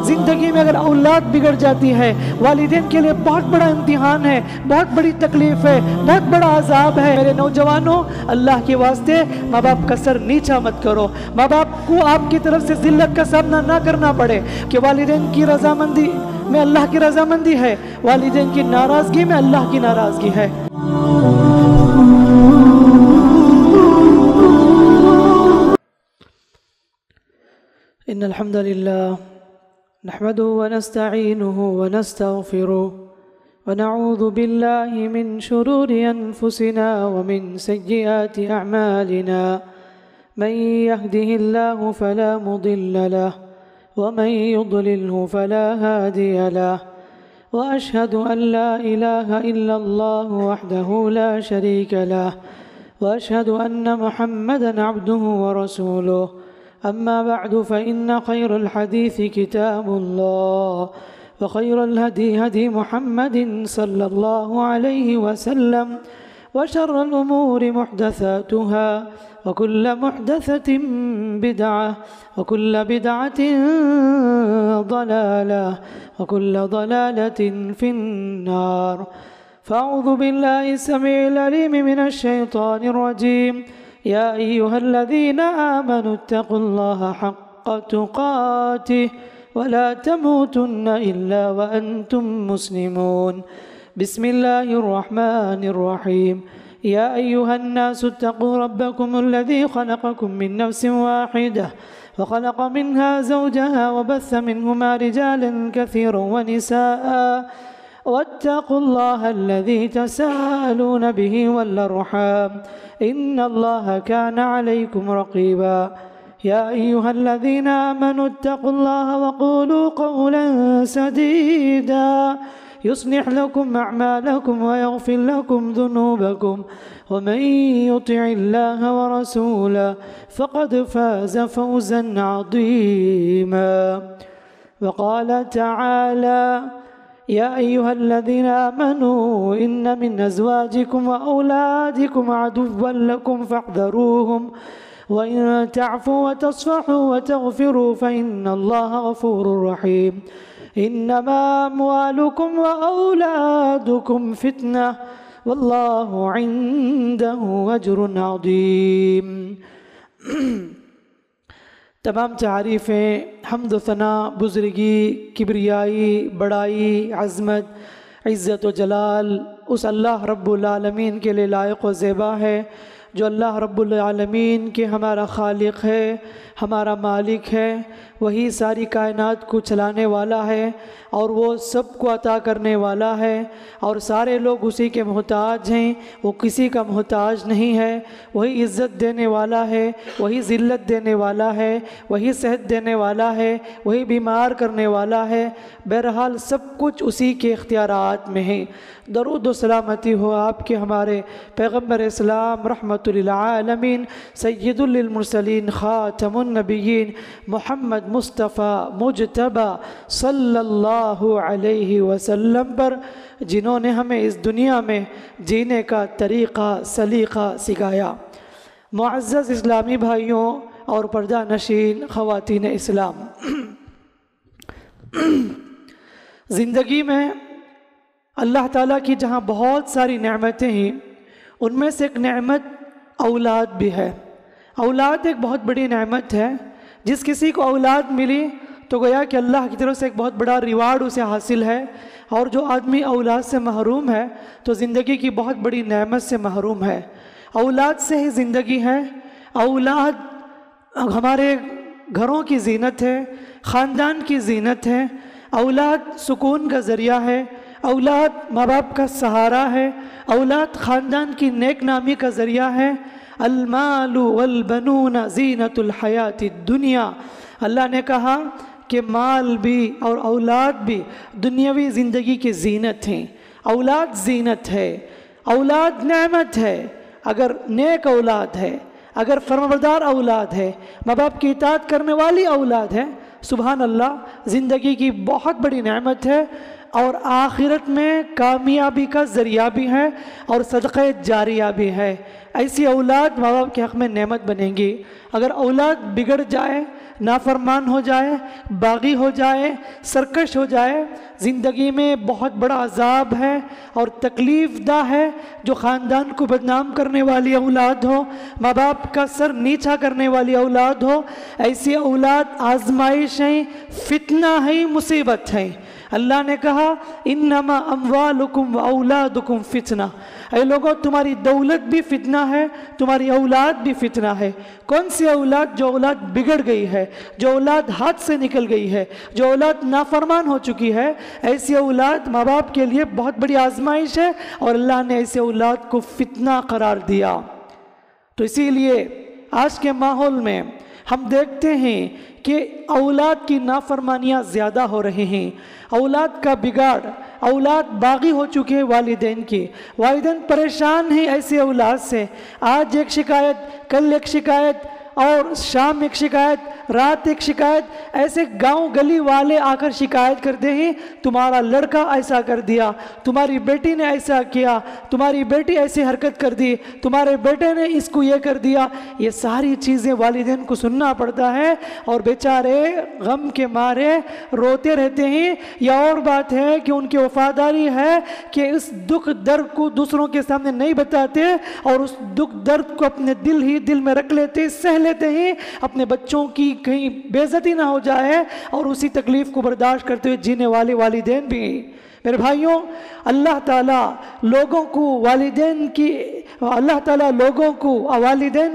زندگی میں اگر اولاد بگڑ جاتی ہے، والدین کے لیے بہت بڑا امتحان ہے، بہت بڑی تکلیف ہے، بہت بڑا عذاب ہے۔ میرے نوجوانوں، اللہ کے واسطے ماں باپ کا سر نیچا مت کرو، ماں باپ کو آپ کی طرف سے ذلت کا سامنا نہ کرنا پڑے، کہ والدین کی رضامندی میں اللہ کی رضامندی ہے، والدین کی ناراضگی میں اللہ کی ناراضگی ہے۔ ان الحمد للہ نحمده ونستعینه ونستغفره ونعوذ بالله من شرور انفسنا ومن سیئات اعمالنا من يهده الله فلا مضل له ومن يضلله فلا هادي له واشهد ان لا اله الا الله وحده لا شريك له واشهد ان محمدا عبده ورسوله أما بعد فإن خير الحديث كتاب الله وخير الهدي هدي محمد صلى الله عليه وسلم وشر الأمور محدثاتها وكل محدثة بدعة وكل بدعة ضلالة وكل ضلالة في النار فأعوذ بالله السميع العليم من الشيطان الرجيم يا أيها الذين آمنوا اتقوا الله حق تقاته ولا تموتن إلا وأنتم مسلمون بسم الله الرحمن الرحيم يا أيها الناس اتقوا ربكم الذي خلقكم من نفس واحدة وخلق منها زوجها وبث منهما رجالا كثيرا ونساء واتقوا الله الذي تساءلون به والأرحام إن الله كان عليكم رقيبا يا أيها الذين آمنوا اتقوا الله وقولوا قولا سديدا يصلح لكم أعمالكم ويغفر لكم ذنوبكم ومن يطع الله ورسوله فقد فاز فوزا عظيما وقال تعالى يا أيها الذين آمنوا إن من أزواجكم وأولادكم عدوا لكم فاحذروهم وإن تعفوا وتصفحوا وتغفروا فإن الله غفور رحيم إنما أموالكم وأولادكم فتنة والله عنده أجر عظيم تمام تعریفیں، حمد و ثنا، بزرگی، کبریائی، بڑائی، عظمت، عزت و جلال اس اللہ رب العالمین کے لیے لائق و زیبا ہے، جو اللہ رب العالمین کے ہمارا خالق ہے، ہمارا مالک ہے، وہی ساری کائنات کو چلانے والا ہے اور وہ سب کو عطا کرنے والا ہے، اور سارے لوگ اسی کے محتاج ہیں، وہ کسی کا محتاج نہیں ہے۔ وہی عزت دینے والا ہے، وہی ذلت دینے والا ہے، وہی صحت دینے والا ہے، وہی بیمار کرنے والا ہے۔ بہرحال سب کچھ اسی کے اختیارات میں ہیں۔ درود و سلامتی ہو آپ کے ہمارے پیغمبر اسلام رحمت للعالمین سید للمرسلین خاتم النبیین محمد مصطفیٰ مجتبی صلی اللہ علیہ وسلم پر، جنہوں نے ہمیں اس دنیا میں جینے کا طریقہ سلیقہ سکھایا۔ معزز اسلامی بھائیوں اور پردہ نشین خواتین اسلام، زندگی میں اللہ تعالیٰ کی جہاں بہت ساری نعمتیں ہیں، ان میں سے ایک نعمت اولاد بھی ہے۔ اولاد ایک بہت بڑی نعمت ہے۔ جس کسی کو اولاد ملی تو گویا کہ اللہ کی طرف سے ایک بہت بڑا ریوارڈ اسے حاصل ہے، اور جو آدمی اولاد سے محروم ہے تو زندگی کی بہت بڑی نعمت سے محروم ہے۔ اولاد سے ہی زندگی ہے۔ اولاد ہمارے گھروں کی زینت ہے، خاندان کی زینت ہے۔ اولاد سکون کا ذریعہ ہے، اولاد ماں باپ کا سہارا ہے، اولاد خاندان کی نیک نامی کا ذریعہ ہے۔ المال والبنون زینت الحیات الدنیا، اللہ نے کہا کہ مال بھی اور اولاد بھی دنیاوی زندگی کی زینت ہیں۔ اولاد زینت ہے، اولاد نعمت ہے۔ اگر نیک اولاد ہے، اگر فرمانبردار اولاد ہے، ماں باپ کی اطاعت کرنے والی اولاد ہے، سبحان اللہ، زندگی کی بہت بڑی نعمت ہے، اور آخرت میں کامیابی کا ذریعہ بھی ہے اور صدقہ جاریہ بھی ہے۔ ایسی اولاد ماں باپ کے حق میں نعمت بنیں گی۔ اگر اولاد بگڑ جائے، نافرمان ہو جائے، باغی ہو جائے، سرکش ہو جائے، زندگی میں بہت بڑا عذاب ہے اور تکلیف دہ ہے۔ جو خاندان کو بدنام کرنے والی اولاد ہو، ماں باپ کا سر نیچا کرنے والی اولاد ہو، ایسی اولاد آزمائش ہیں، فتنہ ہے، مصیبت ہے۔ اللہ نے کہا انما اموالکم و اولادکم فتنہ، اے لوگوں تمہاری دولت بھی فتنہ ہے، تمہاری اولاد بھی فتنہ ہے۔ کون سی اولاد؟ جو اولاد بگڑ گئی ہے، جو اولاد ہاتھ سے نکل گئی ہے، جو اولاد نافرمان ہو چکی ہے، ایسی اولاد ماں باپ کے لیے بہت بڑی آزمائش ہے اور اللہ نے ایسی اولاد کو فتنہ قرار دیا۔ تو اسی لیے آج کے ماحول میں ہم دیکھتے ہیں کہ اولاد کی نافرمانیاں زیادہ ہو رہی ہیں، اولاد کا بگاڑ، اولاد باغی ہو چکے ہیں والدین کی، والدین پریشان ہیں ایسی اولاد سے۔ آج ایک شکایت، کل ایک شکایت، اور شام ایک شکایت، رات ایک شکایت، ایسے گاؤں گلی والے آ کر شکایت کرتے ہیں تمہارا لڑکا ایسا کر دیا، تمہاری بیٹی نے ایسا کیا، تمہاری بیٹی ایسی حرکت کر دی، تمہارے بیٹے نے اس کو یہ کر دیا۔ یہ ساری چیزیں والدین کو سننا پڑتا ہے اور بیچارے غم کے مارے روتے رہتے ہیں۔ یا اور بات ہے کہ ان کی وفاداری ہے کہ اس دکھ درد کو دوسروں کے سامنے نہیں بتاتے اور اس دکھ درد کو اپنے دل میں رکھ لیتے، سہ لیتے ہیں، اپنے بچوں کی کہیں بے عزتی نہ ہو جائے، اور اسی تکلیف کو برداشت کرتے ہوئے جینے والے والدین بھی۔ میرے بھائیوں، اللہ تعالیٰ لوگوں کو والدین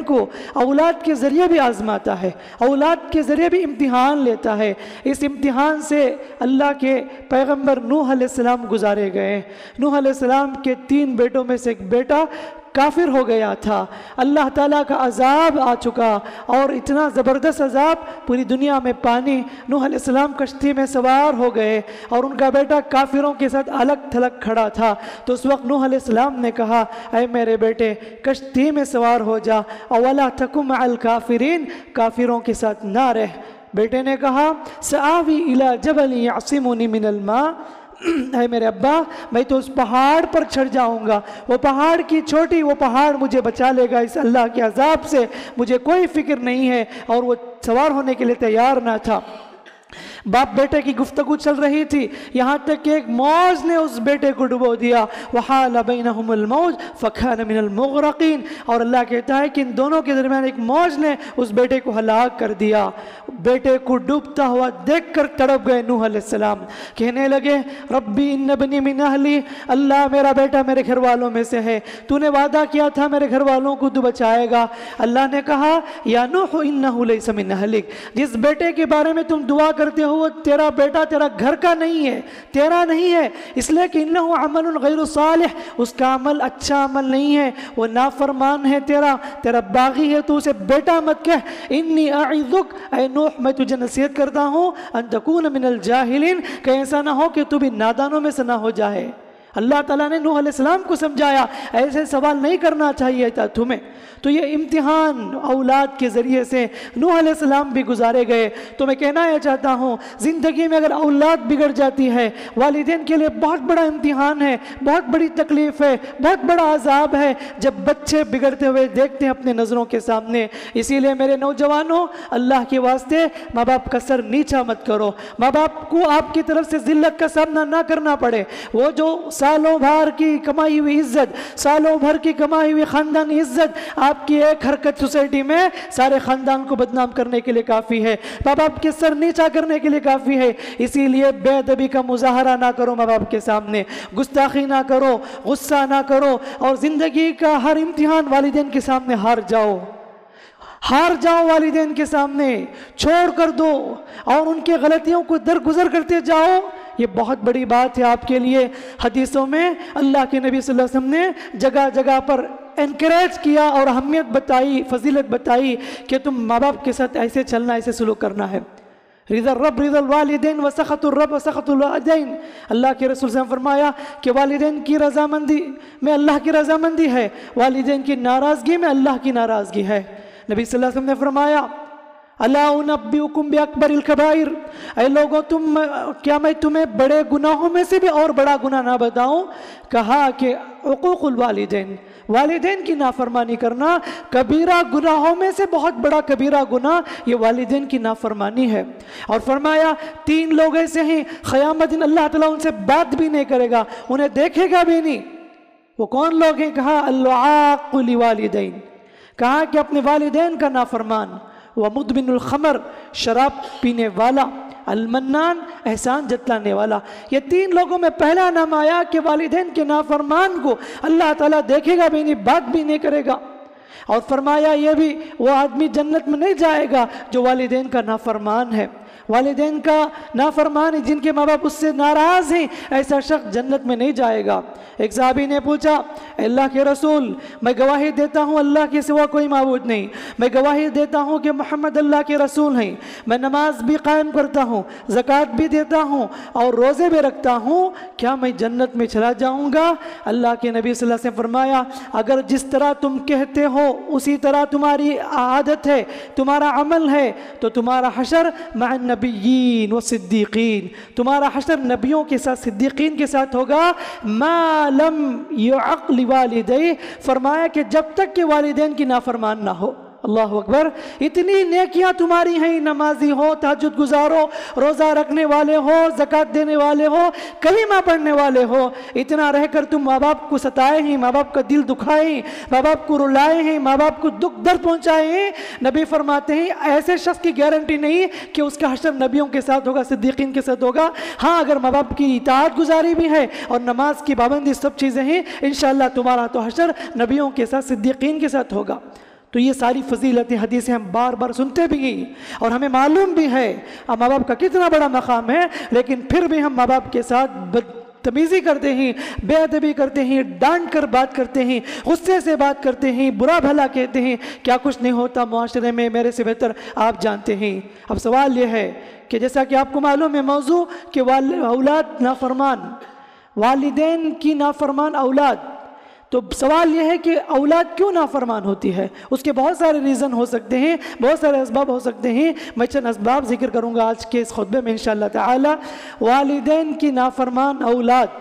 کو اولاد کے ذریعے بھی آزماتا ہے، اولاد کے ذریعے بھی امتحان لیتا ہے۔ اس امتحان سے اللہ کے پیغمبر نوح علیہ السلام گزارے گئے۔ نوح علیہ السلام کے 3 بیٹوں میں سے ایک بیٹا کافر ہو گیا تھا، اللہ تعالیٰ کا عذاب آ چکا، اور اتنا زبردست عذاب، پوری دنیا میں پانی۔ نوح علیہ السلام کشتی میں سوار ہو گئے اور ان کا بیٹا کافروں کے ساتھ الگ تھلگ کھڑا تھا۔ تو اس وقت نوح علیہ السلام نے کہا اے میرے بیٹے کشتی میں سوار ہو جا، اولا تکن مع الکافرین، کافروں کے ساتھ نہ رہ۔ بیٹے نے کہا سآوی الی جبل یعصمنی من الماء، اے میرے ابا میں تو اس پہاڑ پر چڑھ جاؤں گا، وہ پہاڑ کی چوٹی، وہ پہاڑ مجھے بچا لے گا اس اللہ کے عذاب سے، مجھے کوئی فکر نہیں ہے۔ اور وہ سوار ہونے کے لیے تیار نہ تھا۔ باپ بیٹے کی گفتگو چل رہی تھی، یہاں تک کہ ایک موج نے اس بیٹے کو ڈبو دیا، وحال بینہم الموج فکان من المغرقین، اور اللہ کہتا ہے کہ ان دونوں کے درمیان ایک موج نے اس بیٹے کو ہلاک کر دیا۔ بیٹے کو ڈوبتا ہوا دیکھ کر تڑپ گئے نوح علیہ السلام، کہنے لگے ربی ان ابنی من اہلی، اللہ میرا بیٹا میرے گھر والوں میں سے ہے، تو نے وعدہ کیا تھا میرے گھر والوں کو تو بچائے گا۔ اللہ نے کہا یا نوح انہ لیس من اہلک، جس بیٹے کے بارے میں تم دعا کرتے ہو تیرا بیٹا تیرا گھر کا نہیں ہے، تیرا نہیں ہے، اس لیے کہ انہو عمل غیر صالح، اس کا عمل اچھا عمل نہیں ہے، وہ نافرمان ہے، تیرا باغی ہے، تو اسے بیٹا مت کہہ۔ انی اعظک، اے نوح میں تجھے نصیحت کرتا ہوں، ان تکون من الجاہلین، کہ ایسا نہ ہو کہ تو بھی نادانوں میں سے نہ ہو جائے۔ اللہ تعالیٰ نے نوح علیہ السلام کو سمجھایا ایسے سوال نہیں کرنا چاہیے تھا تمہیں۔ تو یہ امتحان اولاد کے ذریعے سے نوح علیہ السلام بھی گزارے گئے۔ تو میں کہنا یہ چاہتا ہوں زندگی میں اگر اولاد بگڑ جاتی ہے، والدین کے لیے بہت بڑا امتحان ہے، بہت بڑی تکلیف ہے، بہت بڑا عذاب ہے جب بچے بگڑتے ہوئے دیکھتے ہیں اپنے نظروں کے سامنے۔ اسی لیے میرے نوجوانوں، اللہ کے واسطے ماں باپ کا سر نیچا مت کرو، ماں باپ کو آپ کی طرف سے ذلت کا سامنا نہ کرنا پڑے۔ وہ جو سالوں بھر کی کمائی ہوئی عزت، سالوں بھر کی کمائی ہوئی خاندانی عزت، آپ کی ایک حرکت سوسائٹی میں سارے خاندان کو بدنام کرنے کے لیے کافی ہے، ماں باپ کے سر نیچا کرنے کے لیے کافی ہے۔ اسی لیے بے ادبی کا مظاہرہ نہ کرو ماں باپ کے سامنے، گستاخی نہ کرو، غصہ نہ کرو، اور زندگی کا ہر امتحان والدین کے سامنے ہار جاؤ والدین کے سامنے، چھوڑ کر دو اور ان کے غلطیوں کو درگزر کرتے جاؤ۔ یہ بہت بڑی بات ہے آپ کے لیے۔ حدیثوں میں اللہ کے نبی صلی اللہ علیہ وسلم نے جگہ جگہ پر انکریج کیا اور اہمیت بتائی، فضیلت بتائی کہ تم ماں باپ کے ساتھ ایسے چلنا، ایسے سلوک کرنا ہے۔ رضا الرب رضا الوالدین وسخط الرب وسخط الوالدین، اللہ کے رسول صلی اللہ علیہ وسلم نے فرمایا کہ والدین کی رضامندی میں اللہ کی رضامندی ہے، والدین کی ناراضگی میں اللہ کی ناراضگی ہے۔ نبی صلی اللہ علیہ وسلم نے فرمایا الا انبئکم باکبر الکبائر، اے لوگوں کیا میں تمہیں بڑے گناہوں میں سے بھی اور بڑا گناہ نہ بتاؤں؟ کہا کہ عقوق الوالدین، والدین کی نافرمانی کرنا کبیرہ گناہوں میں سے بہت بڑا کبیرہ گناہ یہ والدین کی نافرمانی ہے۔ اور فرمایا 3 لوگ ایسے ہیں قیامت دن اللہ تعالیٰ ان سے بات بھی نہیں کرے گا، انہیں دیکھے گا بھی نہیں۔ وہ کون لوگ ہیں؟ کہا العاق لوالدین، کہا کہ اپنے والدین کا نافرمان، ومدمن الخمر، شراب پینے والا، المنان، احسان جتلانے والا۔ یہ 3 لوگوں میں پہلا نام آیا کہ والدین کے نافرمان کو اللہ تعالیٰ دیکھے گا بھی نہیں، بات بھی نہیں کرے گا۔ اور فرمایا یہ بھی وہ آدمی جنت میں نہیں جائے گا جو والدین کا نافرمان ہے۔ والدین کا نافرمان ہے، جن کے ماں باپ اس سے ناراض ہیں، ایسا شخص جنت میں نہیں جائے گا۔ ایک صحابی نے پوچھا اللہ کے رسول میں گواہی دیتا ہوں اللہ کے سوا کوئی معبود نہیں، میں گواہی دیتا ہوں کہ محمد اللہ کے رسول ہیں، میں نماز بھی قائم کرتا ہوں، زکوٰۃ بھی دیتا ہوں اور روزے بھی رکھتا ہوں، کیا میں جنت میں چلا جاؤں گا؟ اللہ کے نبی صلی اللہ علیہ وسلم فرمایا اگر جس طرح تم کہتے ہو اسی طرح تمہاری عادت ہے، تمہارا عمل ہے، تو تمہارا حشر مع النبیین والصدیقین، تمہارا حشر نبیوں کے ساتھ صدیقین کے ساتھ ہوگا۔ ما لم يعق لوالديه، فرمایا کہ جب تک کہ والدین کی نافرمان نہ ہو۔ اللہ اکبر، اتنی نیکیاں تمہاری ہیں، نمازی ہو، تہجد گزار ہو، روزہ رکھنے والے ہو، زکوٰۃ دینے والے ہو، کلمہ پڑھنے والے ہو، اتنا رہ کر تم ماں باپ کو ستائے ہیں، ماں باپ کا دل دکھائے ہیں، ماں باپ کو رلائے ہیں، ماں باپ کو دکھ درد پہنچائے ہیں۔ نبی فرماتے ہیں ایسے شخص کی گارنٹی نہیں کہ اس کا حشر نبیوں کے ساتھ ہوگا، صدیقین کے ساتھ ہوگا۔ ہاں اگر ماں باپ کی اطاعت گزاری بھی ہے اور نماز کی پابندی، سب چیزیں ہیں، انشاءاللہ تمہارا تو حشر نبیوں کے ساتھ، صدیقین کے ساتھ ہوگا۔ تو یہ ساری فضیلتیں حدیثیں ہم بار بار سنتے بھی ہیں اور ہمیں معلوم بھی ہے ماں باپ کا کتنا بڑا مقام ہے، لیکن پھر بھی ہم ماں باپ کے ساتھ بدتمیزی کرتے ہیں، بے ادبی کرتے ہیں، ڈانٹ کر بات کرتے ہیں، غصے سے بات کرتے ہیں، برا بھلا کہتے ہیں، کیا کچھ نہیں ہوتا معاشرے میں، میرے سے بہتر آپ جانتے ہیں۔ اب سوال یہ ہے کہ جیسا کہ آپ کو معلوم ہے موضوع کہ اولاد نافرمان، والدین کی نافرمان اولاد، تو سوال یہ ہے کہ اولاد کیوں نافرمان ہوتی ہے؟ اس کے بہت سارے ریزن ہو سکتے ہیں، بہت سارے اسباب ہو سکتے ہیں۔ میں چند اسباب ذکر کروں گا آج کے اس خطبے میں انشاءاللہ تعالی۔ والدین کی نافرمان اولاد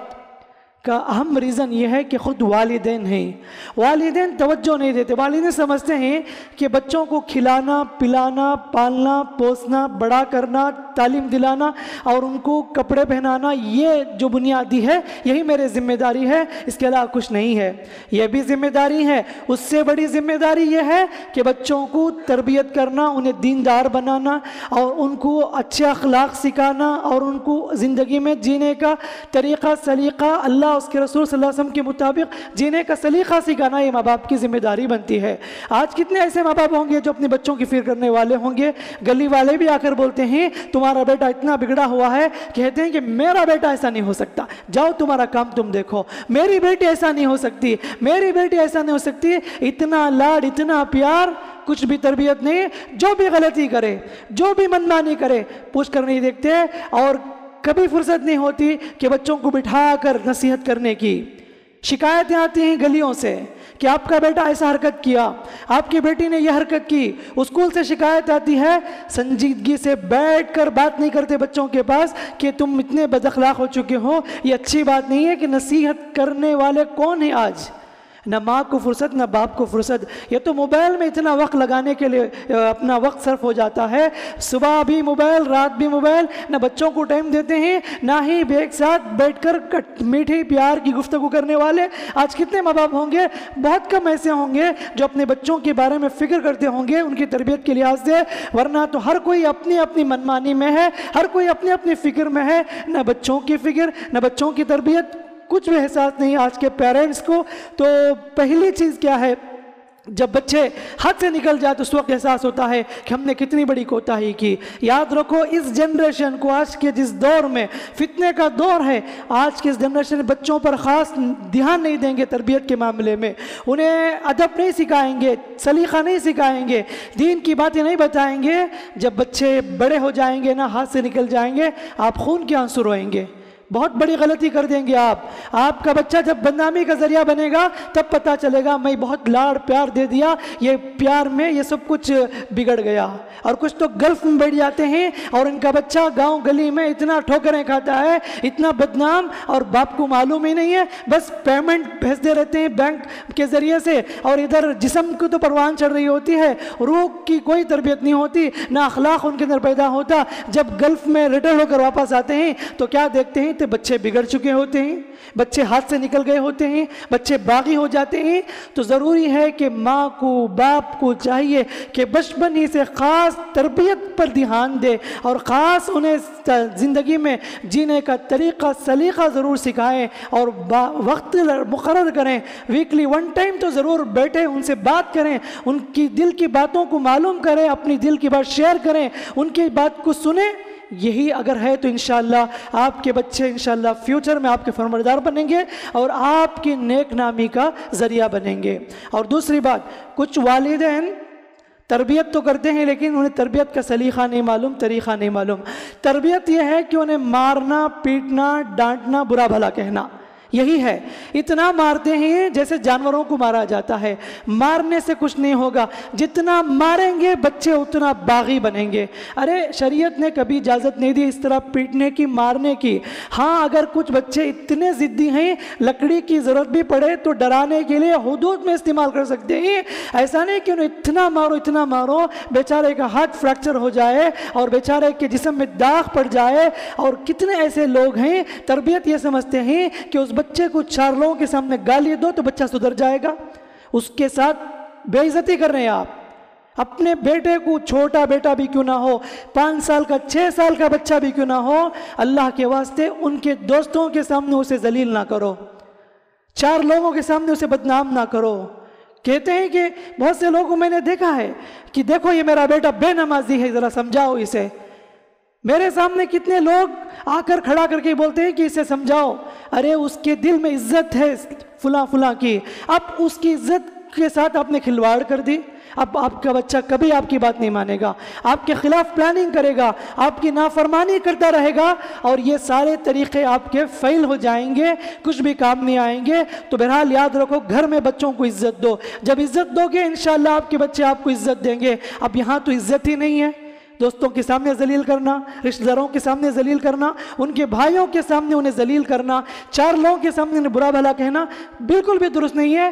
کا اہم ریزن یہ ہے کہ خود والدین ہیں، والدین توجہ نہیں دیتے۔ والدین سمجھتے ہیں کہ بچوں کو کھلانا، پلانا، پالنا، پوسنا، بڑا کرنا، تعلیم دلانا اور ان کو کپڑے پہنانا، یہ جو بنیادی ہے یہی میرے ذمہ داری ہے، اس کے علاوہ کچھ نہیں ہے۔ یہ بھی ذمہ داری ہے، اس سے بڑی ذمہ داری یہ ہے کہ بچوں کو تربیت کرنا، انہیں دیندار بنانا اور ان کو اچھے اخلاق سکھانا اور ان کو زندگی میں جینے کا طریقہ سلیقہ، اللہ اس کے رسول صلی اللہ علیہ وسلم کے مطابق جینے کا سلیقہ سکھانا، یہ ماں باپ کی ذمہ داری بنتی ہے۔ آج کتنے ایسے ماں باپ ہوں گے جو اپنے بچوں کی فکر کرنے والے ہوں گے؟ گلی والے بھی آ کر بولتے ہیں تمہارا بیٹا اتنا بگڑا ہوا ہے، کہتے ہیں کہ میرا بیٹا ایسا نہیں ہو سکتا، جاؤ تمہارا کام تم دیکھو، میری بیٹی ایسا نہیں ہو سکتی، میری بیٹی ایسا نہیں ہو سکتی۔ اتنا لاڈ، اتنا پیار، کچھ بھی تربیت نہیں، جو بھی غلطی کرے، جو بھی منمانی کرے، پوچھ کر نہیں دیکھتے اور کبھی فرصت نہیں ہوتی کہ بچوں کو بٹھا کر نصیحت کرنے کی۔ شکایتیں آتی ہیں گلیوں سے کہ آپ کا بیٹا ایسا حرکت کیا، آپ کی بیٹی نے یہ حرکت کی، اسکول سے شکایت آتی ہے، سنجیدگی سے بیٹھ کر بات نہیں کرتے بچوں کے پاس کہ تم اتنے بد اخلاق ہو چکے ہو۔ یہ اچھی بات نہیں ہے کہ نصیحت کرنے والے کون ہیں آج؟ نہ ماں کو فرصت، نہ باپ کو فرصت، یہ تو موبائل میں اتنا وقت لگانے کے لیے اپنا وقت صرف ہو جاتا ہے، صبح بھی موبائل، رات بھی موبائل، نہ بچوں کو ٹائم دیتے ہیں، نہ ہی ایک ساتھ بیٹھ کر میٹھی پیار کی گفتگو کرنے والے۔ آج کتنے ماں باپ ہوں گے؟ بہت کم ایسے ہوں گے جو اپنے بچوں کے بارے میں فکر کرتے ہوں گے ان کی تربیت کے لحاظ سے، ورنہ تو ہر کوئی اپنی اپنی منمانی میں ہے، ہر کوئی اپنی اپنی فکر میں ہے، نہ بچوں کی فکر، نہ بچوں کی تربیت، کچھ بھی احساس نہیں آج کے پیرنٹس کو۔ تو پہلی چیز کیا ہے؟ جب بچے ہاتھ سے نکل جائے تو اس وقت احساس ہوتا ہے کہ ہم نے کتنی بڑی کوتاہی کی۔ یاد رکھو اس جنریشن کو، آج کے جس دور میں فتنے کا دور ہے، آج کے اس جنریشن بچوں پر خاص دھیان نہیں دیں گے تربیت کے معاملے میں، انہیں ادب نہیں سکھائیں گے، سلیقہ نہیں سکھائیں گے، دین کی باتیں نہیں بتائیں گے۔ جب بچے بڑے ہو جائیں گے نا، ہاتھ سے نکل جائیں گے، آپ خون کے آنسو روئیں گے، بہت بڑی غلطی کر دیں گے آپ کا بچہ جب بدنامی کا ذریعہ بنے گا تب پتہ چلے گا میں بہت لاڑ پیار دے دیا، یہ پیار میں یہ سب کچھ بگڑ گیا۔ اور کچھ تو گلف میں بیٹھ جاتے ہیں اور ان کا بچہ گاؤں گلی میں اتنا ٹھوکریں کھاتا ہے، اتنا بدنام، اور باپ کو معلوم ہی نہیں ہے، بس پیمنٹ بھیجتے رہتے ہیں بینک کے ذریعے سے، اور ادھر جسم کو تو پروان چڑھ رہی ہوتی ہے، روح کی کوئی تربیت نہیں ہوتی، نہ اخلاق ان کے اندر پیدا ہوتا۔ جب گلف میں ریٹرن ہو کر واپس آتے ہیں تو کیا دیکھتے ہیں؟ تو بچے بگڑ چکے ہوتے ہیں، بچے ہاتھ سے نکل گئے ہوتے ہیں، بچے باغی ہو جاتے ہیں۔ تو ضروری ہے کہ ماں کو باپ کو چاہیے کہ بچپن ہی سے خاص تربیت پر دھیان دے اور خاص انہیں زندگی میں جینے کا طریقہ سلیقہ ضرور سکھائیں اور وقت مقرر کریں، ویکلی 1 ٹائم تو ضرور بیٹھیں، ان سے بات کریں، ان کی دل کی باتوں کو معلوم کریں، اپنی دل کی بات شیئر کریں، ان کی بات کو سنیں۔ یہی اگر ہے تو انشاءاللہ آپ کے بچے انشاءاللہ فیوچر میں آپ کے فرمانبردار بنیں گے اور آپ کی نیک نامی کا ذریعہ بنیں گے۔ اور دوسری بات، کچھ والدین تربیت تو کرتے ہیں لیکن انہیں تربیت کا سلیقہ نہیں معلوم، طریقہ نہیں معلوم۔ تربیت یہ ہے کہ انہیں مارنا، پیٹنا، ڈانٹنا، برا بھلا کہنا، یہی ہے۔ اتنا مارتے ہیں جیسے جانوروں کو مارا جاتا ہے۔ مارنے سے کچھ نہیں ہوگا، جتنا ماریں گے بچے اتنا باغی بنیں گے۔ ارے شریعت نے کبھی اجازت نہیں دی اس طرح پیٹنے کی، مارنے کی۔ ہاں اگر کچھ بچے اتنے ضدی ہیں، لکڑی کی ضرورت بھی پڑے تو ڈرانے کے لیے حدود میں استعمال کر سکتے ہیں۔ ایسا نہیں کہ انہیں اتنا مارو بیچارے کا ہاتھ فریکچر ہو جائے اور بیچارے کے جسم میں داغ پڑ جائے۔ اور کتنے ایسے لوگ ہیں تربیت یہ سمجھتے ہیں کہ اس بچے کو 4 لوگوں کے سامنے گالی دو تو بچہ سدھر جائے گا، اس کے ساتھ بے عزتی کر رہے ہیں آپ۔ اپنے بیٹے کو، چھوٹا بیٹا بھی کیوں نہ ہو، 5 سال کا 6 سال کا بچہ بھی کیوں نہ ہو، اللہ کے واسطے ان کے دوستوں کے سامنے اسے ذلیل نہ کرو، 4 لوگوں کے سامنے اسے بدنام نہ کرو۔ کہتے ہیں کہ بہت سے لوگوں میں نے دیکھا ہے کہ دیکھو یہ میرا بیٹا بے نمازی ہے، ذرا سمجھاؤ اسے۔ میرے سامنے کتنے لوگ آ کر کھڑا کر کے بولتے ہیں کہ اسے سمجھاؤ۔ ارے اس کے دل میں عزت ہے فلاں کی، اب اس کی عزت کے ساتھ آپ نے کھلواڑ کر دی۔ اب آپ کا بچہ کبھی آپ کی بات نہیں مانے گا، آپ کے خلاف پلاننگ کرے گا، آپ کی نافرمانی کرتا رہے گا، اور یہ سارے طریقے آپ کے فیل ہو جائیں گے، کچھ بھی کام نہیں آئیں گے۔ تو بہرحال یاد رکھو، گھر میں بچوں کو عزت دو، جب عزت دو گے انشاءاللہ آپ کے بچے آپ کو عزت دیں گے۔ اب یہاں تو عزت ہی نہیں ہے، دوستوں کے سامنے ذلیل کرنا، رشتہ داروں کے سامنے ذلیل کرنا، ان کے بھائیوں کے سامنے انہیں ذلیل کرنا، 4 لوگوں کے سامنے انہیں برا بھلا کہنا بالکل بھی درست نہیں ہے۔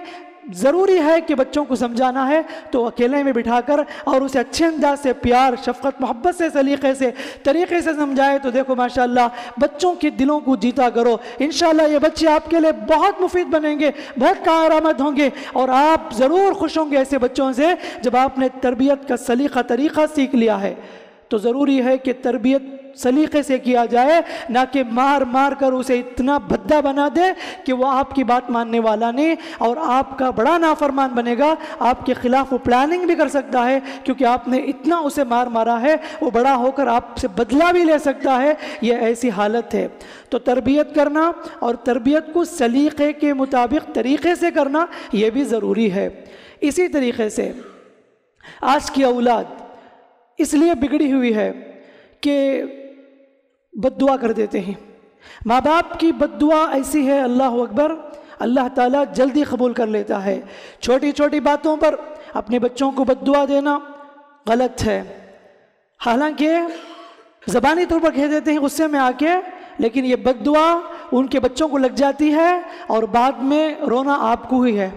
ضروری ہے کہ بچوں کو سمجھانا ہے تو اکیلے میں بٹھا کر اور اسے اچھے انداز سے، پیار، شفقت، محبت سے، سلیقے سے، طریقے سے سمجھائے تو دیکھو ماشاءاللہ بچوں کے دلوں کو جیتا کرو۔ انشاءاللہ یہ بچے آپ کے لیے بہت مفید بنیں گے، بہت کارآمد ہوں گے، اور آپ ضرور خوش ہوں گے ایسے بچوں سے جب آپ نے تربیت کا سلیقہ، طریقہ سیکھ لیا ہے۔ تو ضروری ہے کہ تربیت سلیقے سے کیا جائے، نہ کہ مار کر اسے اتنا بھدا بنا دے کہ وہ آپ کی بات ماننے والا نہیں اور آپ کا بڑا نافرمان بنے گا، آپ کے خلاف وہ پلاننگ بھی کر سکتا ہے کیونکہ آپ نے اتنا اسے مارا ہے، وہ بڑا ہو کر آپ سے بدلہ بھی لے سکتا ہے۔ یہ ایسی حالت ہے۔ تو تربیت کرنا اور تربیت کو سلیقے کے مطابق طریقے سے کرنا یہ بھی ضروری ہے۔ اسی طریقے سے آج کی اولاد اس لیے بگڑی ہوئی ہے کہ بد دعا کر دیتے ہیں۔ ماں باپ کی بد دعا ایسی ہے، اللہ اکبر، اللہ تعالیٰ جلدی قبول کر لیتا ہے۔ چھوٹی چھوٹی باتوں پر اپنے بچوں کو بد دعا دینا غلط ہے، حالانکہ زبانی طور پر کہہ دیتے ہیں غصے میں آ کے، لیکن یہ بد دعا ان کے بچوں کو لگ جاتی ہے اور بعد میں رونا آپ کو ہی ہے،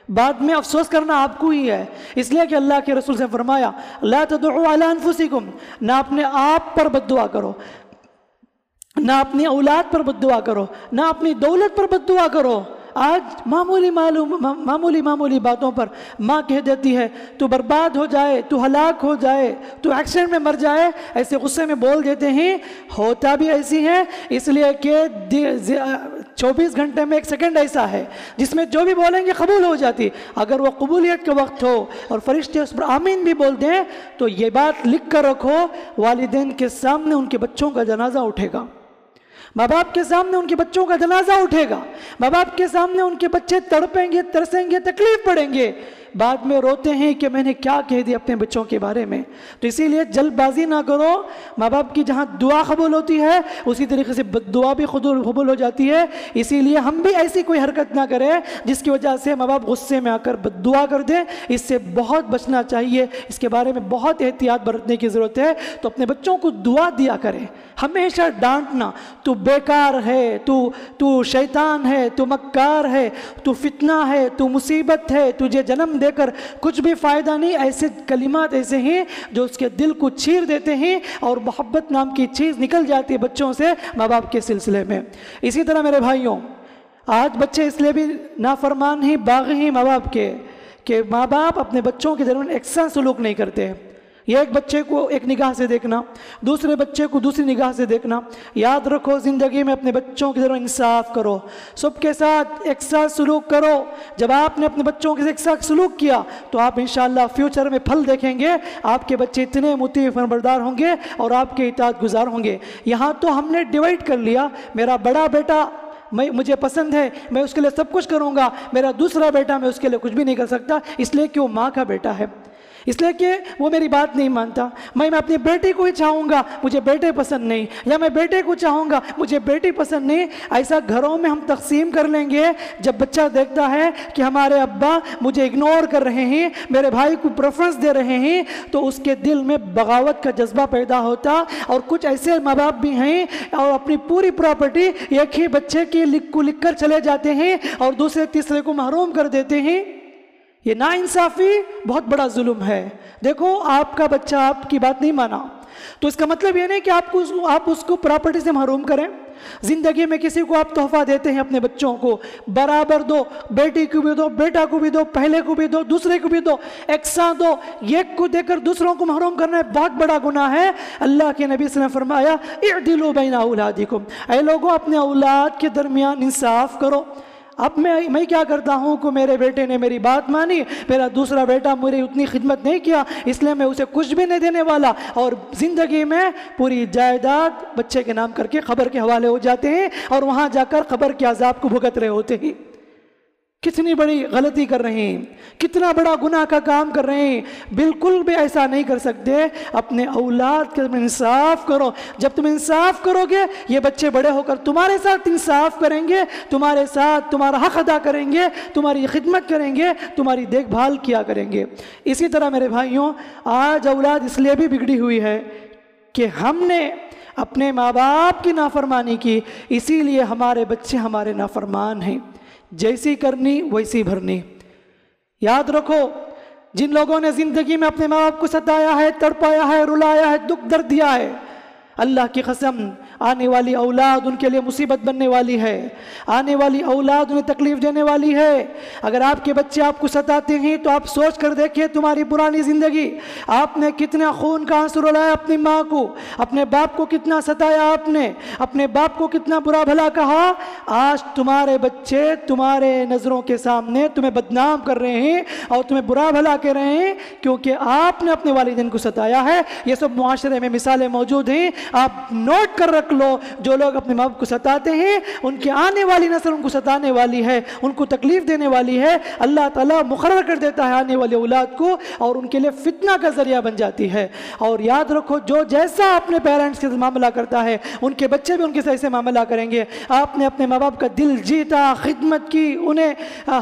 بعد میں افسوس کرنا آپ کو ہی ہے۔ اس لیے کہ اللہ کے رسول سے فرمایا لا تدعوا علی انفسکم، نہ اپنے آپ پر بد دعا کرو، نہ اپنی اولاد پر بد دعا کرو، نہ اپنی دولت پر بد دعا کرو۔ آج معمولی باتوں پر ماں کہہ دیتی ہے تو برباد ہو جائے، تو ہلاک ہو جائے، تو ایکسیڈنٹ میں مر جائے، ایسے غصے میں بول دیتے ہیں۔ ہوتا بھی ایسی ہے اس لیے کہ 24 گھنٹے میں 1 سیکنڈ ایسا ہے جس میں جو بھی بولیں گے قبول ہو جاتی۔ اگر وہ قبولیت کے وقت ہو اور فرشتے اس پر آمین بھی بول دیں تو یہ بات لکھ کر رکھو، والدین کے سامنے ان کے بچوں کا جنازہ اٹھے گا، ماں باپ کے سامنے ان کے بچوں کا جنازہ اٹھے گا، ماں باپ کے سامنے ان کے بچے تڑپیں گے، ترسیں گے، تکلیف پڑیں گے۔ بعد میں روتے ہیں کہ میں نے کیا کہہ دیا اپنے بچوں کے بارے میں۔ تو اسی لیے جلد بازی نہ کرو، ماں باپ کی جہاں دعا قبول ہوتی ہے اسی طریقے سے بد دعا بھی قبول ہو جاتی ہے۔ اسی لیے ہم بھی ایسی کوئی حرکت نہ کریں جس کی وجہ سے ماں باپ غصے میں آ کر بد دعا کر دیں، اس سے بہت بچنا چاہیے، اس کے بارے میں بہت احتیاط برتنے کی ضرورت ہے۔ تو اپنے بچوں کو دعا دیا کریں، ہمیشہ ڈانٹنا تو بیکار ہے، تو شیطان ہے، تو مکار ہے، تو فتنہ ہے، تو مصیبت ہے، تجھے جنم دے کر کچھ بھی فائدہ نہیں، ایسے کلمات ایسے ہیں جو اس کے دل کو چیر دیتے ہیں اور محبت نام کی چیز نکل جاتی ہے بچوں سے ماں باپ کے سلسلے میں۔ اسی طرح میرے بھائیوں، آج بچے اس لیے بھی نافرمان ہی باغی ہیں ماں باپ کے کہ ماں باپ اپنے بچوں کے درمیان یکساں سلوک نہیں کرتے۔ یہ ایک بچے کو ایک نگاہ سے دیکھنا، دوسرے بچے کو دوسری نگاہ سے دیکھنا۔ یاد رکھو زندگی میں اپنے بچوں کے درمیان انصاف کرو، سب کے ساتھ یکساں سلوک کرو۔ جب آپ نے اپنے بچوں کے ساتھ یکساں سلوک کیا تو آپ انشاءاللہ فیوچر میں پھل دیکھیں گے، آپ کے بچے اتنے مطیع فرمانبردار ہوں گے اور آپ کے اطاعت گزار ہوں گے۔ یہاں تو ہم نے ڈیوائیڈ کر لیا، میرا بڑا بیٹا مجھے پسند ہے، میں اس کے لیے سب کچھ کروں گا، میرا دوسرا بیٹا میں اس کے لیے کچھ بھی نہیں کر سکتا، اس لیے کہ وہ ماں کا بیٹا ہے، اس لیے کہ وہ میری بات نہیں مانتا۔ میں اپنی بیٹی کو ہی چاہوں گا، مجھے بیٹے پسند نہیں، یا میں بیٹے کو چاہوں گا، مجھے بیٹی پسند نہیں۔ ایسا گھروں میں ہم تقسیم کر لیں گے، جب بچہ دیکھتا ہے کہ ہمارے ابا مجھے اگنور کر رہے ہیں، میرے بھائی کو پریفرنس دے رہے ہیں، تو اس کے دل میں بغاوت کا جذبہ پیدا ہوتا۔ اور کچھ ایسے ماں باپ بھی ہیں اور اپنی پوری پراپرٹی ایک ہی بچے کی لکھ کر چلے جاتے ہیں اور دوسرے تیسرے کو محروم کر دیتے ہیں۔ یہ ناانصافی بہت بڑا ظلم ہے۔ دیکھو آپ کا بچہ آپ کی بات نہیں مانا تو اس کا مطلب یہ نہیں کہ آپ اس کو پراپرٹی سے محروم کریں۔ زندگی میں کسی کو آپ تحفہ دیتے ہیں اپنے بچوں کو برابر دو، بیٹی کو بھی دو، بیٹا کو بھی دو، پہلے کو بھی دو، دوسرے کو بھی دو، یکساں دو۔ ایک کو دے کر دوسروں کو محروم کرنا بہت بڑا گناہ ہے۔ اللہ کے نبی صلی اللہ علیہ وسلم نے فرمایا اعدلوا بین اولادکم، اے لوگوں اپنے اولاد کے درمیان انصاف کرو۔ اب میں کیا کرتا ہوں کہ میرے بیٹے نے میری بات مانی، میرا دوسرا بیٹا میری اتنی خدمت نہیں کیا، اس لیے میں اسے کچھ بھی نہیں دینے والا، اور زندگی میں پوری جائیداد بچے کے نام کر کے قبر کے حوالے ہو جاتے ہیں اور وہاں جا کر قبر کے عذاب کو بھگت رہے ہوتے ہیں۔ کتنی بڑی غلطی کر رہے ہیں، کتنا بڑا گناہ کا کام کر رہے ہیں۔ بالکل بھی ایسا نہیں کر سکتے۔ اپنے اولاد کے میں انصاف کرو۔ جب تم انصاف کرو گے یہ بچے بڑے ہو کر تمہارے ساتھ انصاف کریں گے، تمہارے ساتھ تمہارا حق ادا کریں گے، تمہاری خدمت کریں گے، تمہاری دیکھ بھال کیا کریں گے۔ اسی طرح میرے بھائیوں، آج اولاد اس لیے بھی بگڑی ہوئی ہے کہ ہم نے اپنے ماں باپ کی نافرمانی کی، اسی لیے ہمارے بچے ہمارے نافرمان ہیں۔ جیسی کرنی ویسی بھرنی۔ یاد رکھو جن لوگوں نے زندگی میں اپنے ماں باپ کو ستایا ہے، تڑپایا ہے، رلایا ہے، دکھ درد دیا ہے، اللہ کی قسم آنے والی اولاد ان کے لیے مصیبت بننے والی ہے، آنے والی اولاد انہیں تکلیف دینے والی ہے۔ اگر آپ کے بچے آپ کو ستاتے ہیں تو آپ سوچ کر دیکھیں تمہاری پرانی زندگی، آپ نے کتنا خون کا آنسو رلایا اپنی ماں کو، اپنے باپ کو کتنا ستایا، آپ نے اپنے باپ کو کتنا برا بھلا کہا۔ آج تمہارے بچے تمہارے نظروں کے سامنے تمہیں بدنام کر رہے ہیں اور تمہیں برا بھلا کہہ رہے ہیں کیونکہ آپ نے اپنے والدین کو ستایا ہے۔ یہ سب معاشرے میں مثالیں موجود ہیں، آپ نوٹ کر رکھ لو۔ جو لوگ اپنے ماں باپ کو ستاتے ہیں ان کی آنے والی نسل ان کو ستانے والی ہے، ان کو تکلیف دینے والی ہے۔ اللہ تعالیٰ مقرر کر دیتا ہے آنے والی اولاد کو اور ان کے لیے فتنہ کا ذریعہ بن جاتی ہے۔ اور یاد رکھو جو جیسا اپنے پیرنٹس کے ساتھ معاملہ کرتا ہے ان کے بچے بھی ان کے ساتھ ایسے معاملہ کریں گے۔ آپ نے اپنے ماں باپ کا دل جیتا، خدمت کی، انہیں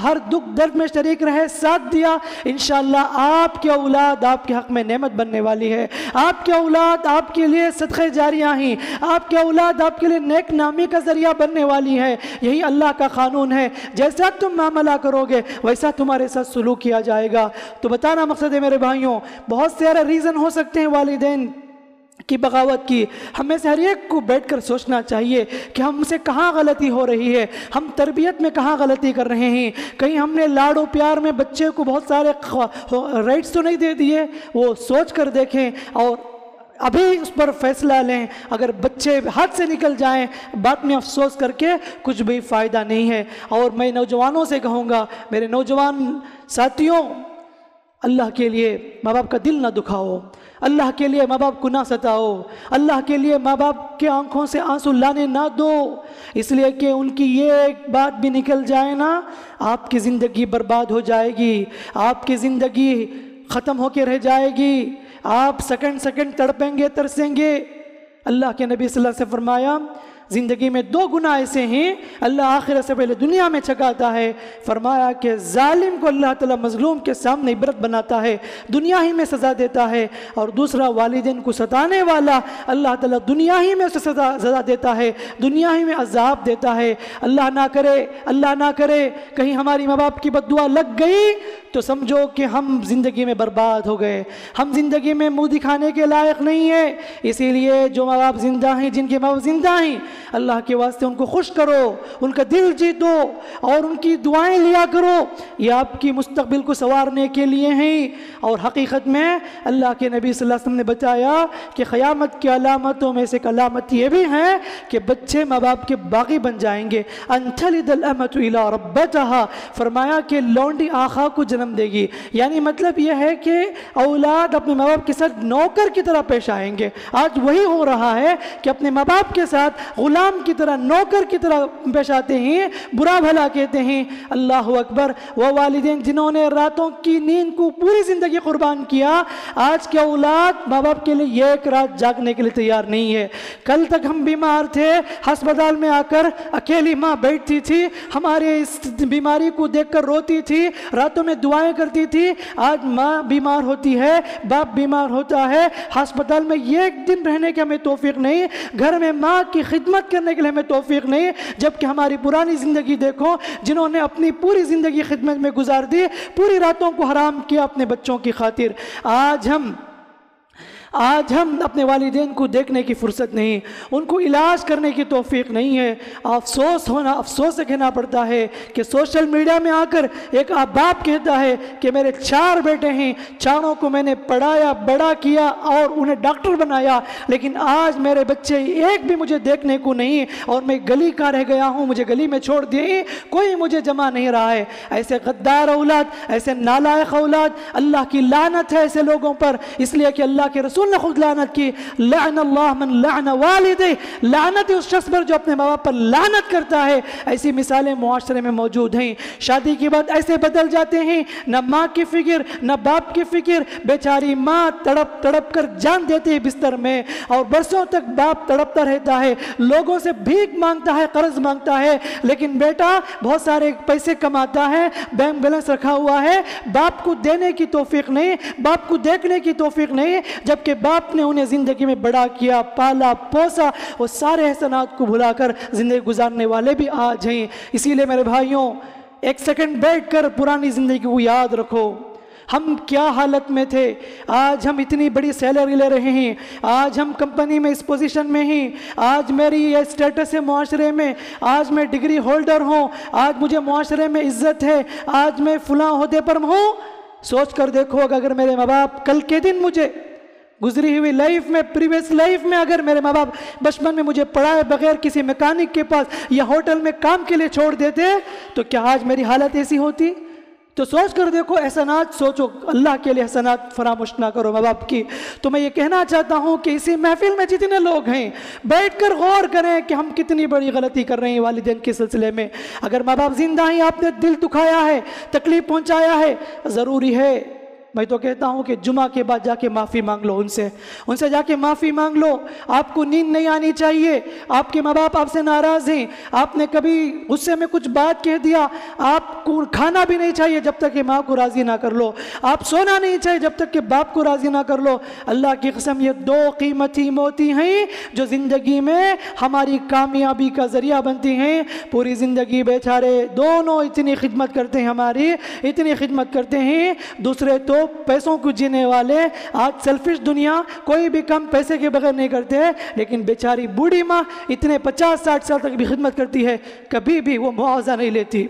ہر دکھ درد میں شریک رہے، ساتھ دیا، انشاءاللہ آپ کی اولاد آپ کے حق میں نعمت بننے والی ہے۔ آپ کی اولاد آپ کے لیے صدقہ جاریہ ہیں، آپ کی اولاد آپ کے لیے نیک نامی کا ذریعہ بننے والی ہے۔ یہی اللہ کا قانون ہے، جیسا تم معاملہ کرو گے ویسا تمہارے ساتھ سلوک کیا جائے گا۔ تو بتانا مقصد ہے میرے بھائیوں، بہت سارے ریزن ہو سکتے ہیں والدین کی بغاوت کی۔ ہمیں سے ہر ایک کو بیٹھ کر سوچنا چاہیے کہ ہم سے کہاں غلطی ہو رہی ہے، ہم تربیت میں کہاں غلطی کر رہے ہیں۔ کہیں ہم نے لاڈ و پیار میں بچے کو بہت سارے رائٹس تو نہیں دے دیے، وہ سوچ کر دیکھیں اور ابھی اس پر فیصلہ لیں۔ اگر بچے ہاتھ سے نکل جائیں بعد میں افسوس کر کے کچھ بھی فائدہ نہیں ہے۔ اور میں نوجوانوں سے کہوں گا، میرے نوجوان ساتھیوں، اللہ کے لیے ماں باپ کا دل نہ دکھاؤ، اللہ کے لیے ماں باپ کو نہ ستاؤ، اللہ کے لیے ماں باپ کے آنکھوں سے آنسو لانے نہ دو، اس لیے کہ ان کی یہ ایک بات بھی نکل جائے نا، آپ کی زندگی برباد ہو جائے گی، آپ کی زندگی ختم ہو کے رہ جائے گی، آپ سیکنڈ سیکنڈ تڑپیں گے، ترسیں گے۔ اللہ کے نبی صلی اللہ علیہ وسلم سے فرمایا زندگی میں 2 گناہ ایسے ہیں اللہ آخرت سے پہلے دنیا میں چھکاتا ہے، فرمایا کہ ظالم کو اللہ تعالیٰ مظلوم کے سامنے عبرت بناتا ہے، دنیا ہی میں سزا دیتا ہے، اور دوسرا والدین کو ستانے والا اللہ تعالیٰ دنیا ہی میں اسے سزا دیتا ہے، دنیا ہی میں عذاب دیتا ہے۔ اللہ نہ کرے کہیں ہماری ماں باپ کی بد دعا لگ گئی تو سمجھو کہ ہم زندگی میں برباد ہو گئے، ہم زندگی میں منہ دکھانے کے لائق نہیں ہیں۔ اسی لیے جو ماں باپ زندہ ہیں، جن کے ماں باپ زندہ ہیں، اللہ کے واسطے ان کو خوش کرو، ان کا دل جیتو اور ان کی دعائیں لیا کرو، یہ آپ کی مستقبل کو سنوارنے کے لیے ہیں۔ اور حقیقت میں اللہ کے نبی صلی اللہ علیہ وسلم نے بتایا کہ قیامت کی علامتوں میں سے ایک علامت یہ بھی ہے کہ بچے ماں باپ کے باغی بن جائیں گے۔ ان تلد الامۃ الی ربتہا، فرمایا کہ لونڈی آقا کو جنم دے گی، یعنی مطلب یہ ہے کہ اولاد اپنے ماں باپ کے ساتھ نوکر کی طرح پیش آئیں گے۔ آج وہی ہو رہا ہے کہ اپنے ماں باپ کے ساتھ غلام کی طرح، نوکر کی طرح پیش آتے ہیں، برا بھلا کہتے ہیں۔ اللہ اکبر۔ وہ والدین جنہوں نے راتوں کی نیند کو پوری زندگی قربان کیا، آج کے اولاد ماں باپ کے لیے ایک رات جاگنے کے لیے تیار نہیں ہے۔ کل تک ہم بیمار تھے، ہسپتال میں آ کر اکیلی ماں بیٹھتی تھی، ہمارے اس بیماری کو دیکھ کر روتی تھی، راتوں میں دعائیں کرتی تھی۔ آج ماں بیمار ہوتی ہے، باپ بیمار ہوتا ہے، ہسپتال میں ایک دن رہنے کی ہمیں توفیق نہیں، گھر میں ماں کی خدمت کرنے کے لیے ہمیں توفیق نہیں، جبکہ ہماری پرانی زندگی دیکھو، جنہوں نے اپنی پوری زندگی خدمت میں گزار دی، پوری راتوں کو حرام کیا اپنے بچوں کی خاطر۔ آج ہم اپنے والدین کو دیکھنے کی فرصت نہیں، ان کو علاج کرنے کی توفیق نہیں ہے۔ افسوس سے کہنا پڑتا ہے کہ سوشل میڈیا میں آ کر ایک باپ کہتا ہے کہ میرے 4 بیٹے ہیں، چاروں کو میں نے پڑھایا، بڑا کیا اور انہیں ڈاکٹر بنایا، لیکن آج میرے بچے ایک بھی مجھے دیکھنے کو نہیں، اور میں گلی کا رہ گیا ہوں، مجھے گلی میں چھوڑ دیے، کوئی مجھے جمع نہیں رہا ہے۔ ایسے غدار اولاد، ایسے نالائق اولاد، اللہ کی لعنت ہے ایسے لوگوں پر، اس لیے کہ اللہ کے رسول نے خود لعنت کی، لعن اللہ من لعن والدہ، لعنت ہے اس شخص پر جو اپنے ماں باپ پر لعنت کرتا ہے۔ ایسی مثالیں معاشرے میں موجود ہیں۔ شادی کے بعد ایسے بدل جاتے ہیں، نہ ماں کی فکر نہ باپ کی فکر، بیچاری ماں تڑپ تڑپ کر جان دیتی ہے بستر میں، اور برسوں تک باپ تڑپتا رہتا ہے، لوگوں سے بھیک مانگتا ہے، قرض مانگتا ہے، لیکن بیٹا بہت سارے پیسے کماتا ہے، بینک بیلنس رکھا ہوا ہے، باپ کو دینے کی توفیق نہیں، باپ کو دیکھنے کی توفیق نہیں، جبکہ باپ نے انہیں زندگی میں بڑا کیا، پالا پوسا، وہ سارے احسانات کو بھلا کر زندگی گزارنے والے بھی آج ہیں۔ اسی لیے میرے بھائیوں، ایک سیکنڈ بیٹھ کر پرانی زندگی کو یاد رکھو، ہم کیا حالت میں تھے، آج ہم اتنی بڑی سیلری لے رہے ہیں، آج ہم کمپنی میں اس پوزیشن میں ہیں، آج میری یہ اسٹیٹس ہے معاشرے میں، آج میں ڈگری ہولڈر ہوں، آج مجھے معاشرے میں عزت ہے، آج میں فلاں عہدے پر ہوں۔ سوچ کر دیکھو اگر میرے ماں باپ کل کے دن مجھے گزری ہوئی لائف میں، پریویس لائف میں، اگر میرے ماں باپ بچپن میں مجھے پڑھائے بغیر کسی میکینک کے پاس یا ہوٹل میں کام کے لیے چھوڑ دیتے تو کیا آج میری حالت ایسی ہوتی؟ تو سوچ کر دیکھو، احسانات سوچو، اللہ کے لیے احسانات فراموش نہ کرو ماں باپ کی۔ تو میں یہ کہنا چاہتا ہوں کہ اسی محفل میں جتنے لوگ ہیں، بیٹھ کر غور کریں کہ ہم کتنی بڑی غلطی کر رہے ہیں والدین کے سلسلے میں۔ اگر ماں باپ زندہ ہیں، آپ نے دل دکھایا ہے، تکلیف پہنچایا ہے، ضروری ہے، میں تو کہتا ہوں کہ جمعہ کے بعد جا کے معافی مانگ لو، ان سے جا کے معافی مانگ لو۔ آپ کو نیند نہیں آنی چاہیے، آپ کے ماں باپ آپ سے ناراض ہیں، آپ نے کبھی غصے میں کچھ بات کہہ دیا، آپ کو کھانا بھی نہیں چاہیے جب تک کہ ماں کو راضی نہ کر لو، آپ سونا نہیں چاہیے جب تک کہ باپ کو راضی نہ کر لو۔ اللہ کی قسم، یہ 2 قیمتی موتی ہیں جو زندگی میں ہماری کامیابی کا ذریعہ بنتی ہیں۔ پوری زندگی بیچارے دونوں اتنی خدمت کرتے ہیں، ہماری اتنی خدمت کرتے ہیں، دوسرے تو پیسوں کو جینے والے، آج سیلفش دنیا، کوئی بھی کام پیسے کے بغیر نہیں کرتے، لیکن بیچاری بوڑھی ماں اتنے 50-60 سال تک بھی خدمت کرتی ہے، کبھی بھی وہ معاوضہ نہیں لیتی،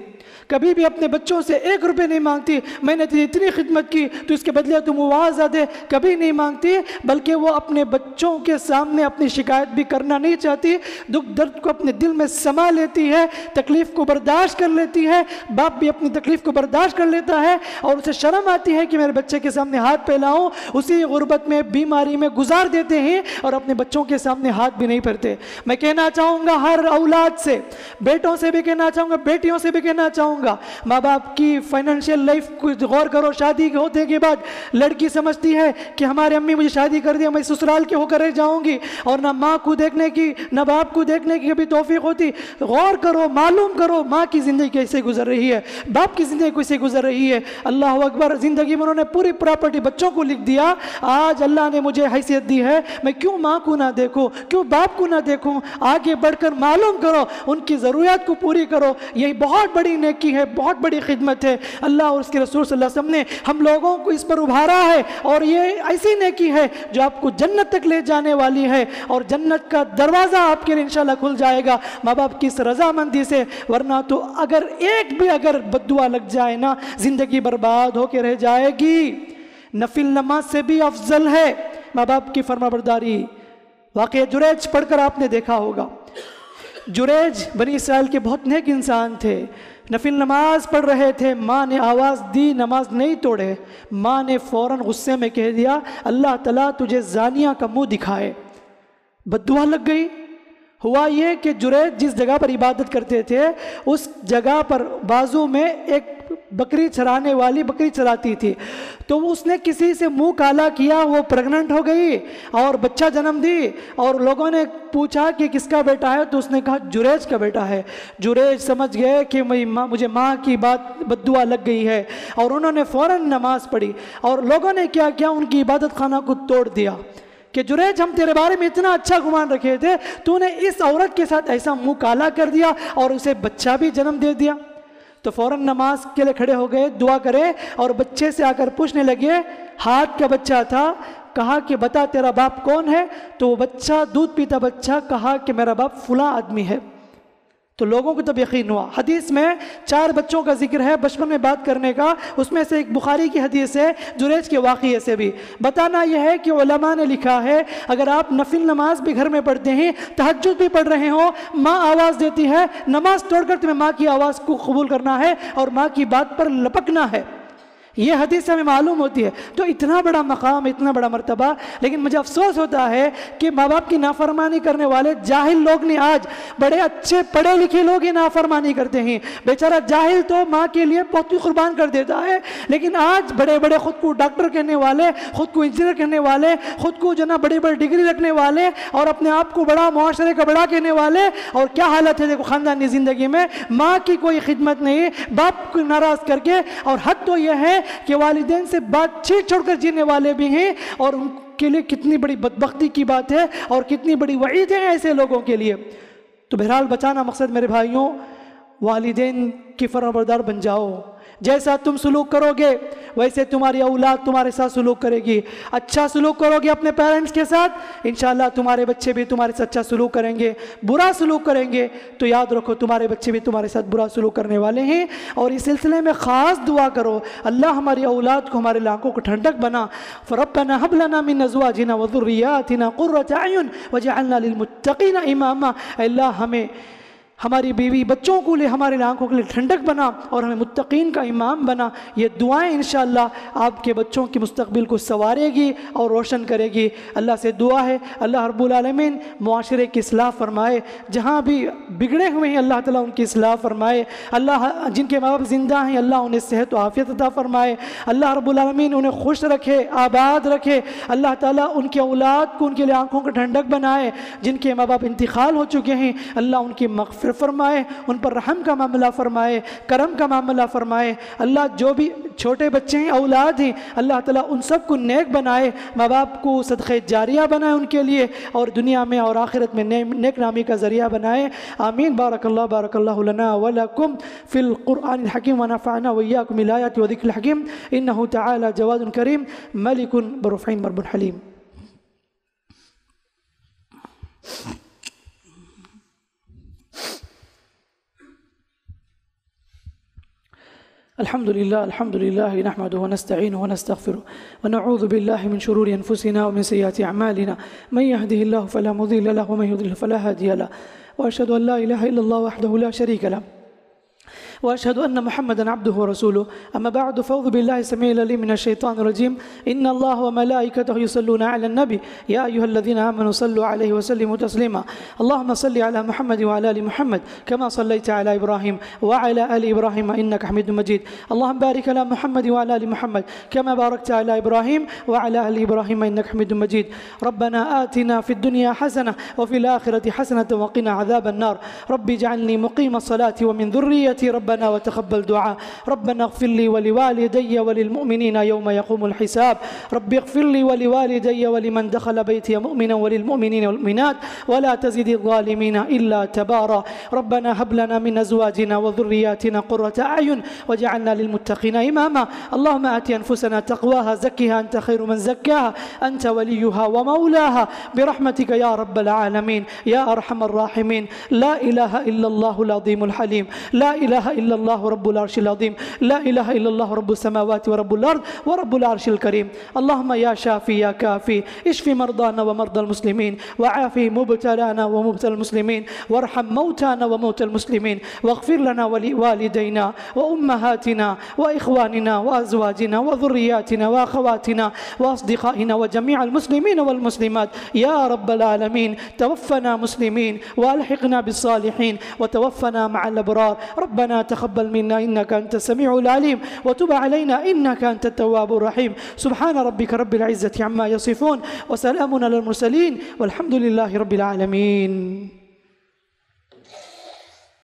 کبھی بھی اپنے بچوں سے 1 روپے نہیں مانگتی، میں نے تیری اتنی خدمت کی تو اس کے بدلے تو مواوضہ دے، کبھی نہیں مانگتی، بلکہ وہ اپنے بچوں کے سامنے اپنی شکایت بھی کرنا نہیں چاہتی، دکھ درد کو اپنے دل میں سما لیتی ہے، تکلیف کو برداشت کر لیتی ہے، باپ بھی اپنی تکلیف کو برداشت کر لیتا ہے اور اسے شرم آتی ہے کہ میرے بچے کے سامنے ہاتھ پھیلاؤں، اسی غربت میں بیماری میں گزار دیتے ہیں اور اپنے بچوں کے سامنے ہاتھ بھی نہیں پھیرتے۔ میں کہنا چاہوں گا ہر اولاد سے، بیٹوں سے بھی کہنا چاہوں گا، بیٹیوں سے بھی کہنا چاہوں گا، ماں باپ کی فائنینشیل لائف کو غور کرو۔ شادی ہونے کے بعد لڑکی سمجھتی ہے کہ ہمارے امی مجھے شادی کر دیا، میں سسرال کے ہو کر رہ جاؤں گی، اور نہ ماں کو دیکھنے کی نہ باپ کو دیکھنے کی کبھی توفیق ہوتی۔ غور کرو، معلوم کرو ماں کی زندگی کیسے گزر رہی ہے، باپ کی زندگی کیسے گزر رہی ہے۔ اللہ اکبر، زندگی میں انہوں نے پوری پراپرٹی بچوں کو لکھ دیا، آج اللہ نے مجھے حیثیت دی ہے، میں کیوں ماں کو نہ دیکھوں، کیوں باپ کو نہ دیکھوں؟ آگے بڑھ کر معلوم کرو، ان کی ضروریات کو پوری کرو، یہی بہت بڑی نیکی ہے، بہت بڑی خدمت ہے۔ اللہ اور اس کے رسول صلی اللہ علیہ وسلم نے ہم لوگوں کو اس پر ابھارا ہے، اور یہ ایسی نیکی ہے جو آپ کو جنت تک لے جانے والی ہے، اور جنت کا دروازہ آپ کے لیے انشاءاللہ کھل جائے گا ماں باپ کی اس رضامندی سے، ورنہ تو اگر ایک بھی اگر بد دعا لگ جائے نا، زندگی برباد ہو کے رہ جائے گی۔ نفل نماز سے بھی افضل ہے ماں باپ کی فرمانبرداری۔ واقعہ جریج پڑھ کر آپ نے دیکھا ہوگا، جریج بنی اسرائیل کے بہت نیک انسان تھے، نفل نماز پڑھ رہے تھے، ماں نے آواز دی، نماز نہیں توڑے، ماں نے فوراً غصے میں کہہ دیا اللہ تعالیٰ تجھے زانیہ کا منہ دکھائے۔ بد دعا لگ گئی۔ ہوا یہ کہ جریج جس جگہ پر عبادت کرتے تھے اس جگہ پر بازو میں ایک بکری چرانے والی بکری چراتی تھی، تو اس نے کسی سے منہ کالا کیا، وہ پریگننٹ ہو گئی اور بچہ جنم دی، اور لوگوں نے پوچھا کہ کس کا بیٹا ہے، تو اس نے کہا جریج کا بیٹا ہے۔ جریج سمجھ گئے کہ مجھے ماں کی بات بد دعا لگ گئی ہے، اور انہوں نے فوراً نماز پڑھی، اور لوگوں نے کیا کیا، ان کی عبادت خانہ کو توڑ دیا کہ جریج ہم تیرے بارے میں اتنا اچھا گمان رکھے تھے، تو نے اس عورت کے ساتھ ایسا منہ کالا کر دیا اور اسے بچہ بھی جنم دے دیا۔ تو فوراً نماز کے لیے کھڑے ہو گئے، دعا کرے، اور بچے سے آ کر پوچھنے لگے، ہاتھ کا بچہ تھا، کہا کہ بتا تیرا باپ کون ہے؟ تو وہ بچہ، دودھ پیتا بچہ، کہا کہ میرا باپ فلاں آدمی ہے۔ تو لوگوں کو تب یقین ہوا۔ حدیث میں 4 بچوں کا ذکر ہے بچپن میں بات کرنے کا، اس میں سے ایک بخاری کی حدیث ہے جریج کے واقعے سے بھی۔ بتانا یہ ہے کہ علماء نے لکھا ہے اگر آپ نفل نماز بھی گھر میں پڑھتے ہیں، تہجد بھی پڑھ رہے ہوں، ماں آواز دیتی ہے، نماز توڑ کر تمہیں ماں کی آواز کو قبول کرنا ہے اور ماں کی بات پر لپکنا ہے۔ یہ حدیث ہمیں معلوم ہوتی ہے، تو اتنا بڑا مقام، اتنا بڑا مرتبہ، لیکن مجھے افسوس ہوتا ہے کہ ماں باپ کی نافرمانی کرنے والے جاہل لوگ نے، آج بڑے اچھے پڑھے لکھے لوگ ہی نافرمانی کرتے ہیں۔ بیچارہ جاہل تو ماں کے لیے بہت ہی قربان کر دیتا ہے، لیکن آج بڑے بڑے خود کو ڈاکٹر کہنے والے، خود کو انجینئر کہنے والے، خود کو جو نا بڑی بڑی ڈگری رکھنے والے، اور اپنے آپ کو بڑا معاشرے کا بڑا کہنے والے، اور کیا حالت ہے دیکھو خاندانی زندگی میں، ماں کی کوئی خدمت نہیں، باپ کو ناراض کر کے، اور حد تو یہ ہے کہ والدین سے بات چیت چھوڑ کر جینے والے بھی ہیں، اور ان کے لیے کتنی بڑی بدبختی کی بات ہے اور کتنی بڑی وعید ہے ایسے لوگوں کے لیے۔ تو بہرحال بچانا مقصد میرے بھائیوں، والدین کی فرمانبردار بن جاؤ، جیسا تم سلوک کرو گے ویسے تمہاری اولاد تمہارے ساتھ سلوک کرے گی۔ اچھا سلوک کرو گے اپنے پیرنٹس کے ساتھ، انشاءاللہ تمہارے بچے بھی تمہارے ساتھ اچھا سلوک کریں گے۔ برا سلوک کریں گے تو یاد رکھو تمہارے بچے بھی تمہارے ساتھ برا سلوک کرنے والے ہیں۔ اور اس سلسلے میں خاص دعا کرو، اللہ ہماری اولاد کو، ہمارے آنکھوں کو ٹھنڈک بنا۔ فربنا هب لنا من ازواجنا وذرياتنا قرة اعين واجعلنا للمتقين اماما۔ اللہ ہمیں، ہماری بیوی بچوں کو لے، ہمارے آنکھوں کے لیے ٹھنڈک بنا اور ہمیں متقین کا امام بنا۔ یہ دعائیں انشاءاللہ آپ کے بچوں کے مستقبل کو سنوارے گی اور روشن کرے گی۔ اللہ سے دعا ہے اللہ رب العالمین معاشرے کی اصلاح فرمائے، جہاں بھی بگڑے ہوئے ہیں اللہ تعالیٰ ان کی اصلاح فرمائے۔ اللہ جن کے ماں باپ زندہ ہیں اللہ انہیں صحت و عافیت عطا فرمائے۔ اللہ رب العالمین انہیں خوش رکھے، آباد رکھے۔ اللہ تعالیٰ ان کی اولاد کو ان کے لیے آنکھوں کا ٹھنڈک بنائے۔ جن کے ماں باپ انتقال ہو چکے ہیں اللہ ان کی مغفرت فرمائے، ان پر رحم کا معاملہ فرمائے، کرم کا معاملہ فرمائے۔ اللہ جو بھی چھوٹے بچے ہیں، اولاد ہیں، اللہ تعالیٰ ان سب کو نیک بنائے، ماں باپ کو صدقہ جاریہ بنائے ان کے لیے، اور دنیا میں اور آخرت میں نیک نامی کا ذریعہ بنائے۔ آمین۔ بارک اللہ لنا ولکم فی القرآن الحکیم ونفعنا وإیاکم بالآیات وذکر الحکیم انہ تعالی جواد کریم ملک برفع مرب حلیم۔ الحمد لله نحمده ونستعينه ونستغفره ونعوذ بالله من شرور أنفسنا ومن سيئات أعمالنا، من يهده الله فلا مضل له ومن يضلل فلا هادي له، وأشهد أن لا إله إلا الله وحده لا شريك له، وأشهد أن محمدًا عبده ورسوله. أما بعد، فأعوذ بالله السميع العليم من الشيطان الرجيم. إن الله وملائكته يصلون على النبي يا أيها الذين آمنوا صلوا عليه وسلموا تسليما. اللهم صل على محمد وعلى آل محمد كما صليت على إبراهيم وعلى آل إبراهيم إنك حميد مجيد. اللهم بارك على محمد وعلى آل محمد كما باركت على إبراهيم وعلى آل إبراهيم إنك حميد مجيد. ربنا آتنا في الدنيا حسنة وفي الآخرة حسنة وقنا عذاب النار. ربي اجعلني مقيم الصلاة ومن ذريتي ربنا وتقبل دعاء. ربنا اغفر لي ولوالدي وللمؤمنين يوم يقوم الحساب. ربي اغفر لي ولوالدي ولمن دخل بيتي مؤمنا وللمؤمنين والمؤمنات ولا تزد الظالمين إلا تبارا. ربنا هب لنا من أزواجنا وذرياتنا قرة أعين واجعلنا للمتقين إماما. اللهم آت أنفسنا تقواها زكها أنت خير من زكاها أنت وليها ومولاها برحمتك يا رب العالمين يا أرحم الراحمين. لا إله إلا الله العظيم الحليم، لا إله إلا الله رب العرش العظيم، لا إله إلا الله رب السماوات ورب الأرض ورب العرش الكريم. اللهم يا شافي يا كافي اشف مرضانا ومرضى المسلمين، وعافي مبتلانا ومبتلى المسلمين، وارحم موتانا وموتى المسلمين، واغفر لنا ولوالدينا وأمهاتنا وإخواننا وأزواجنا وذرياتنا وأخواتنا وأصدقائنا وجميع المسلمين والمسلمات يا رب العالمين. توفنا مسلمين وألحقنا بالصالحين وتوفنا مع الأبرار. ربنا تقبل منا إنك أنت السميع العليم وتب علينا إنك أنت التواب الرحيم. سبحان ربك رب العزة عما يصفون وسلام على المرسلين والحمد لله رب العالمين.